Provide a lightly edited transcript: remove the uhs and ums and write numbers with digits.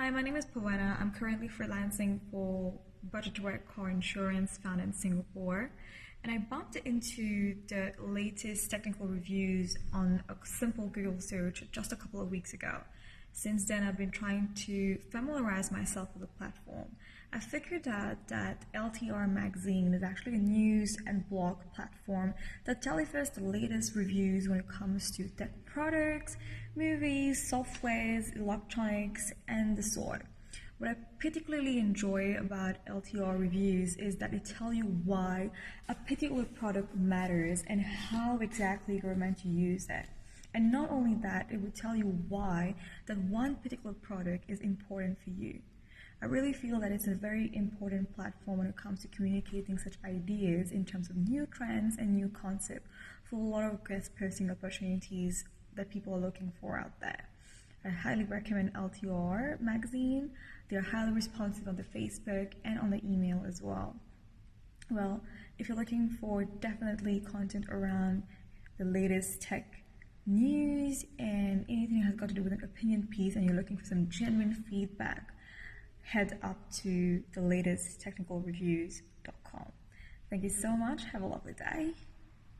Hi, my name is Pawena. I'm currently freelancing for budget direct car insurance found in Singapore. And I bumped into the latest technical reviews on a simple Google search just a couple of weeks ago. Since then, I've been trying to familiarize myself with the platform. I figured out that LTR Magazine is actually a news and blog platform that delivers the latest reviews when it comes to tech products, movies, softwares, electronics, and the sort. What I particularly enjoy about LTR reviews is that they tell you why a particular product matters and how exactly you're meant to use it. And not only that, it will tell you why that one particular product is important for you. I really feel that it's a very important platform when it comes to communicating such ideas in terms of new trends and new concepts for a lot of guest posting opportunities that people are looking for out there. I highly recommend LTR Magazine. They're highly responsive on the Facebook and on the email as well. Well, if you're looking for definitely content around the latest tech news and anything that has got to do with an opinion piece and you're looking for some genuine feedback, head up to the latest technicalreviews.com. Thank you so much. Have a lovely day.